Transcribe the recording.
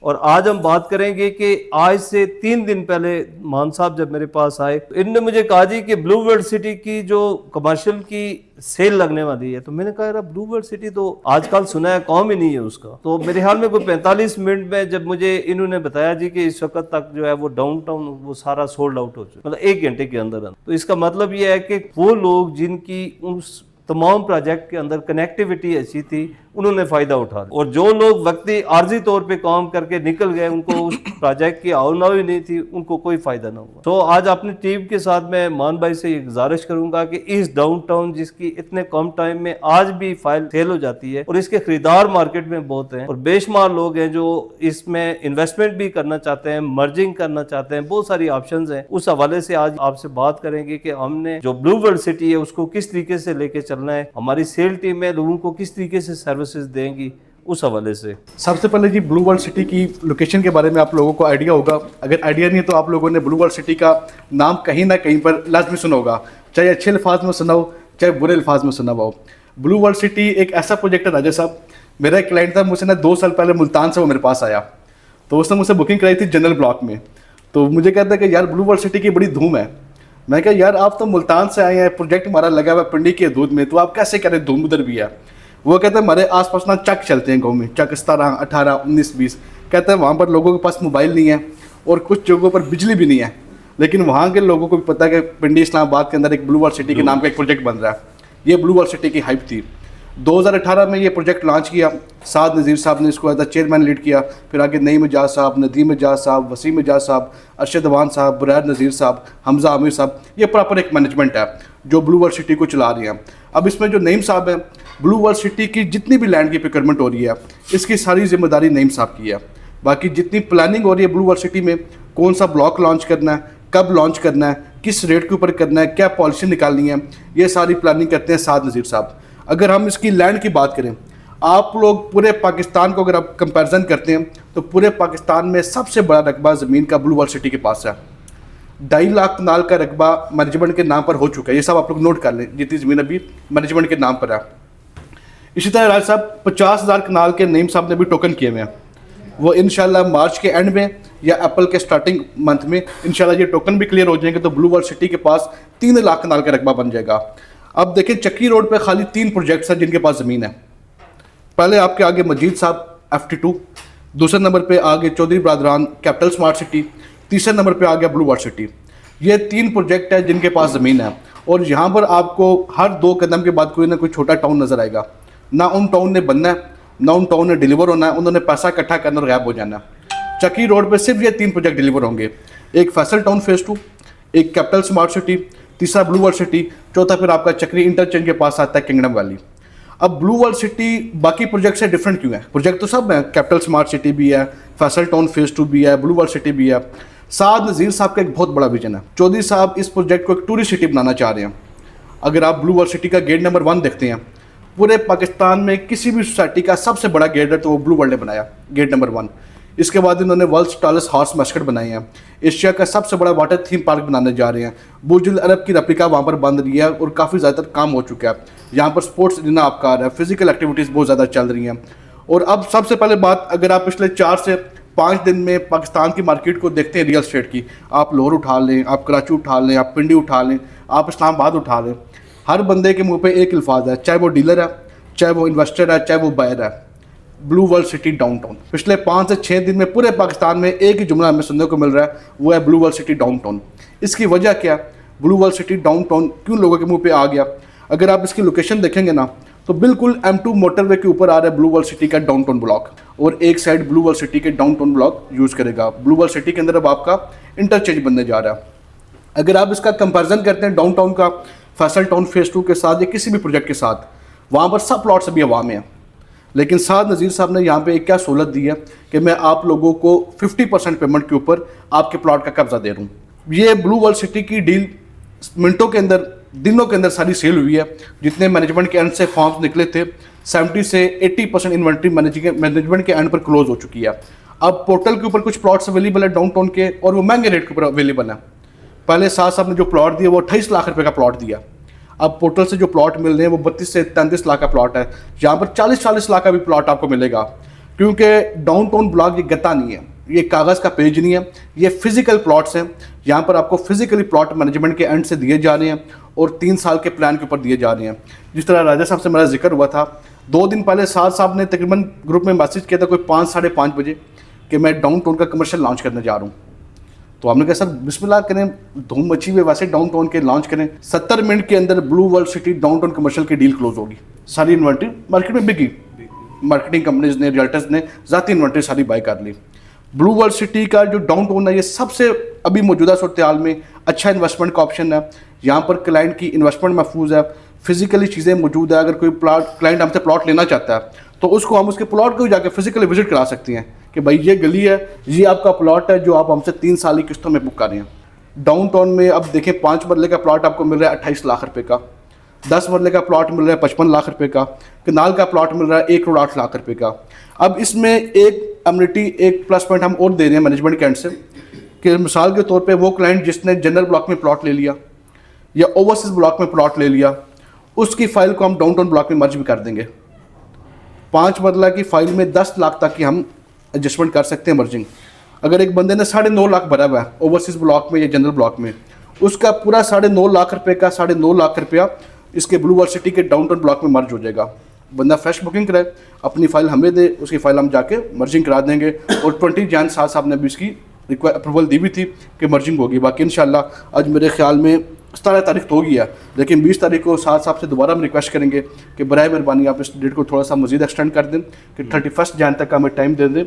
और आज हम बात करेंगे कि आज से 3 दिन पहले मान साहब जब मेरे पास आए तो इन्होंने मुझे कहा जी कि ब्लू वर्ल्ड सिटी की जो कमर्शियल की सेल लगने वाली है। तो मैंने कहा यार ब्लू वर्ल्ड सिटी तो आजकल सुना है, कौम ही नहीं है उसका। तो मेरे ख्याल में कोई 45 मिनट में जब मुझे इन्होंने बताया जी कि इस वक्त तक जो है वो डाउनटाउन वो सारा सोल्ड आउट हो चुका, मतलब 1 घंटे के अंदर। तो इसका मतलब ये है कि वो लोग जिनकी उस तमाम प्रोजेक्ट के अंदर कनेक्टिविटी अच्छी थी उन्होंने फायदा उठा लिया, और जो लोग वक्ती आर्जी तौर पे काम करके निकल गए उनको उस प्रोजेक्ट की आवनावी नहीं थी, उनको कोई फायदा ना हुआ। तो आज अपनी टीम के साथ मैं मान भाई से ये गुजारिश करूंगा कि इस डाउनटाउन जिसकी इतने कम टाइम में आज भी फाइल सेल हो जाती है और इसके खरीदार मार्केट में बहुत हैं और बेशुमार लोग हैं जो इसमें इन्वेस्टमेंट भी करना चाहते हैं, मर्जिंग करना चाहते हैं, बहुत सारी ऑप्शंस हैं। उस हवाले से आज आपसे बात करेंगे कि हमने जो ब्लू वर्ल्ड सिटी है उसको किस तरीके से लेके चलना है, हमारी सेल टीम में लोगों को किस तरीके से सर्विसेज देंगी, उस हवाले से। सबसे पहले जी ब्लू वर्ल्ड सिटी की लोकेशन के बारे में आप लोगों को आइडिया होगा। अगर आइडिया नहीं है तो आप लोगों ने ब्लू वर्ल्ड सिटी का नाम कहीं ना कहीं पर लाजमी सुना होगा, चाहे अच्छे अल्फाज में सुना हो चाहे बुरे अल्फाज में सुना हो। ब्लू वर्ल्ड सिटी एक ऐसा प्रोजेक्ट है राजा साहब, मेरा एक क्लाइंट था, मुझसे ना 2 साल पहले मुल्तान से वो मेरे पास आया, तो उसने मुझसे बुकिंग कराई थी जनरल ब्लॉक में। तो मुझे कहता है कि यार ब्लू वर्ल्ड सिटी की बड़ी धूम है। मैं कहा यार आप तो मुल्तान से आए हैं, प्रोजेक्ट हमारा लगा हुआ पिंडी के दूध में, तो आप कैसे करें, धूम उधर भी है। वो कहते हैं हमारे आसपास ना चक चलते हैं गाँव में, चक 17, 18, 19, 20। कहते हैं वहाँ पर लोगों के पास मोबाइल नहीं है और कुछ जगहों पर बिजली भी नहीं है, लेकिन वहाँ के लोगों को भी पता है कि पिंडी इस्लामाबाद के अंदर एक ब्लू वर्ल्ड सिटी के नाम का एक प्रोजेक्ट बन रहा है। ये ब्लू वर्ल्ड सिटी की हाइप थी। 2018 में ये प्रोजेक्ट लॉन्च किया, साद नज़ीर साहब ने इसको एज अ चेयरमैन लीड किया, फिर आगे नईम एजाज साहब, नदीम एजाज साहब, वसीम एजाज साहब, अरशद अवान साहब, बुरैर नज़ीर साहब, हमजा आमिर साहब, ये प्रॉपर एक मैनेजमेंट है जो ब्लू वर्ल्ड सिटी को चला रही है। अब इसमें जो नईम साहब है, ब्लू वर्ल्ड सिटी की जितनी भी लैंड की प्रोक्योरमेंट हो रही है इसकी सारी जिम्मेदारी नईम साहब की है। बाकी जितनी प्लानिंग हो रही है ब्लू वर्ल्ड सिटी में, कौन सा ब्लॉक लॉन्च करना है, कब लॉन्च करना है, किस रेट के ऊपर करना है, क्या पॉलिसी निकालनी है, ये सारी प्लानिंग करते हैं साद नज़ीर साहब। अगर हम इसकी लैंड की बात करें, आप लोग पूरे पाकिस्तान को अगर आप कंपैरिजन करते हैं तो पूरे पाकिस्तान में सबसे बड़ा रकबा ज़मीन का ब्लू वर्ल्ड सिटी के पास है। 2.5 लाख कनाल का रकबा मैनेजमेंट के नाम पर हो चुका है। ये सब आप लोग नोट कर लें, जितनी ज़मीन अभी मैनेजमेंट के नाम पर है। इसी तरह राज साहब 50,000 कनाल के नईम साहब ने भी टोकन किए हुए हैं। वो इंशाल्लाह मार्च के एंड में या अप्रैल के स्टार्टिंग मंथ में इंशाल्लाह ये टोकन भी क्लियर हो जाएंगे, तो ब्लू वर्ल्ड सिटी के पास 3 लाख कनाल का रकबा बन जाएगा। अब देखें चक्की रोड पे खाली 3 प्रोजेक्ट्स हैं जिनके पास ज़मीन है। पहले आपके आगे मजीद साहब FT2, दूसरे नंबर पे आगे चौधरी ब्रादरान कैपिटल स्मार्ट सिटी, तीसरे नंबर पे आ गया ब्लू वर्ल्ड सिटी। ये 3 प्रोजेक्ट है जिनके पास ज़मीन है, और यहाँ पर आपको हर 2 कदम के बाद कोई ना कोई छोटा टाउन नज़र आएगा। ना उन टाउन ने बनना है, ना उन टाउन ने डिलीवर होना है, उन्होंने पैसा इकट्ठा करना और गायब हो जाना है। चक्की रोड पर सिर्फ ये 3 प्रोजेक्ट डिलीवर होंगे, एक फैसल टाउन फेज़ 2, एक कैपिटल स्मार्ट सिटी, तीसरा ब्लू वर्ल्ड सिटी, चौथा फिर आपका चक्री इंटरचेंज के पास आता है किंगडम वैली। अब ब्लू वर्ल्ड सिटी बाकी प्रोजेक्ट से डिफरेंट क्यों है? प्रोजेक्ट तो सब है, कैपिटल स्मार्ट सिटी भी है, फैसल टाउन फेज़ 2 भी है, ब्लू वर्ल्ड सिटी भी है। साद नज़ीर साहब का एक बहुत बड़ा विजन है। चौधरी साहब इस प्रोजेक्ट को एक टूरिस्ट सिटी बनाना चाह रहे हैं। अगर आप ब्लू वर्ल्ड सिटी का गेट नंबर 1 देखते हैं, पूरे पाकिस्तान में किसी भी सोसाइटी का सबसे बड़ा गेट है तो वो ब्लू वर्ल्ड ने बनाया, गेट नंबर 1। इसके बाद इन्होंने वर्ल्ड्स टॉलेस्ट हॉर्स मस्कट बनाए हैं, एशिया का सबसे बड़ा वाटर थीम पार्क बनाने जा रहे हैं, बुर्ज अल अरब की रेप्लिका वहाँ पर बन रही है और काफ़ी ज़्यादातर काम हो चुका है। यहाँ पर स्पोर्ट्स अरीना आपका आ रहा है, फिजिकल एक्टिविटीज़ बहुत ज़्यादा चल रही हैं। और अब सबसे पहले बात, अगर आप पिछले 4 से 5 दिन में पाकिस्तान की मार्केट को देखते हैं रियल एस्टेट की, आप लाहौर उठा लें, आप कराची उठा लें, आप पिंडी उठा लें, आप इस्लामाबाद उठा लें, हर बंदे के मुँह पर एक अल्फाज है, चाहे वो डीलर है, चाहे वो इन्वेस्टर है, चाहे वो बायर है, ब्लू वर्ल्ड सिटी डाउनटाउन। पिछले 5 से 6 दिन में पूरे पाकिस्तान में एक ही जुमला हमें सुनने को मिल रहा है, वो है ब्लू वर्ल्ड सिटी डाउनटाउन। इसकी वजह क्या? ब्लू वर्ल्ड सिटी डाउनटाउन क्यों लोगों के मुंह पे आ गया? अगर आप इसकी लोकेशन देखेंगे ना तो बिल्कुल M2 मोटरवे के ऊपर आ रहा है ब्लू वर्ल्ड सिटी का डाउनटाउन ब्लॉक, और एक साइड ब्लू वर्ल्ड सिटी के डाउनटाउन ब्लॉक यूज़ करेगा। ब्लू वर्ल्ड सिटी के अंदर अब आपका इंटरचेंज बनने जा रहा है। अगर आप इसका कंपेरिजन करते हैं डाउनटाउन का फैसल टाउन फेज़ 2 के साथ या किसी भी प्रोजेक्ट के साथ, वहाँ पर सब प्लॉट्स अभी हवा में हैं। लेकिन साद नज़ीर साहब ने यहाँ पे एक क्या सहूलत दी है कि मैं आप लोगों को 50% पेमेंट के ऊपर आपके प्लॉट का कब्जा दे रहा हूँ। ये ब्लू वर्ल्ड सिटी की डील मिनटों के अंदर, दिनों के अंदर सारी सेल हुई है। जितने मैनेजमेंट के एंड से फॉर्म्स निकले थे, 70 से 80% इन्वेंट्री मैनेजमेंट के एंड पर क्लोज हो चुकी है। अब पोर्टल के ऊपर कुछ प्लॉट्स अवेलेबल है डाउनटाउन के, और वो महंगे रेट के ऊपर अवेलेबल है। पहले साद साहब ने जो प्लॉट दिया वो 28 लाख रुपये का प्लॉट दिया। अब पोर्टल से जो प्लॉट मिल रहे हैं वो 32 से 33 लाख का प्लॉट है। यहाँ पर 40-40 लाख का भी प्लॉट आपको मिलेगा। क्योंकि डाउनटाउन ब्लॉक ये गत्ता नहीं है, ये कागज़ का पेज नहीं है, ये फिजिकल प्लॉट्स हैं। यहाँ पर आपको फिजिकली प्लॉट मैनेजमेंट के एंड से दिए जा रहे हैं और 3 साल के प्लान के ऊपर दिए जा रहे हैं। जिस तरह राजा साहब से मेरा जिक्र हुआ था, 2 दिन पहले सार साहब ने तकरीबन ग्रुप में मैसेज किया था कोई 5 साढ़े 5 बजे कि मैं डाउनटाउन का कमर्शियल लॉन्च करने जा रहा हूँ। तो हमने कहा सर बिस्मिल्लाह करें, धूम मची हुई वैसे डाउनटाउन के लॉन्च करें। 70 मिनट के अंदर blue world city downtown commercial की डील क्लोज होगी। सारी इन्वेंट्री मार्केट में बिकी, मार्केटिंग कंपनीज ने, रियल्टर्स ने ज़ाती इन्वेंट्री सारी बाय कर ली। ब्लू वर्ल्ड सिटी का जो डाउनटाउन है ये सबसे अभी मौजूदा सूरत हाल में अच्छा इन्वेस्टमेंट का ऑप्शन है। यहाँ पर क्लाइंट की इन्वेस्टमेंट महफूज है, फिजिकली चीज़ें मौजूद है। अगर कोई क्लाइंट हमसे प्लॉट लेना चाहता है तो उसको हम उसके प्लॉट को जाकर फिजिकली विजिट करा सकते हैं कि भाई ये गली है, ये आपका प्लॉट है जो आप हमसे 3 साल की किस्तों में बुक कर रहे हैं। डाउनटाउन में अब देखें 5 मरले का प्लॉट आपको मिल रहा है 28 लाख रुपए का, 10 मरले का प्लॉट मिल रहा है 55 लाख रुपए का, कनाल का प्लॉट मिल रहा है 1 करोड़ 8 लाख रुपए का। अब इसमें एक एमिनिटी, एक प्लस पॉइंट हम और दे रहे हैं मैनेजमेंट के एंड से कि मिसाल के तौर पे वो क्लाइंट जिसने जनरल ब्लॉक में प्लॉट ले लिया या ओवरसीज ब्लॉक में प्लॉट ले लिया, उसकी फाइल को हम डाउनटाउन ब्लॉक में मर्ज भी कर देंगे। 5 मरला की फाइल में 10 लाख तक की हम एडजस्टमेंट कर सकते हैं मर्जिंग। अगर एक बंदे ने 9.5 लाख भरा हुआ है ओवरसीज ब्लॉक में या जनरल ब्लॉक में, उसका पूरा 9.5 लाख रुपए का 9.5 लाख रुपया इसके ब्लू वर्ल्ड सिटी के डाउनटाउन ब्लॉक में मर्ज हो जाएगा। बंदा फ्रेश बुकिंग कराए, अपनी फाइल हमें दे, उसकी फाइल हम जाके मर्जिंग करा देंगे। और 20 जैन साहब ने भी इसकी अप्रूवल दी भी थी कि मर्जिंग होगी। बाकी इंशाल्लाह आज मेरे ख्याल में 17 तारीख तो हो गई है, लेकिन 20 तारीख को साहब से दोबारा हम रिक्वेस्ट करेंगे कि बराए मेहरबानी आप इस डेट को थोड़ा सा मज़ीद एक्सटेंड कर दें कि 31 जैन तक हमें टाइम दे दें।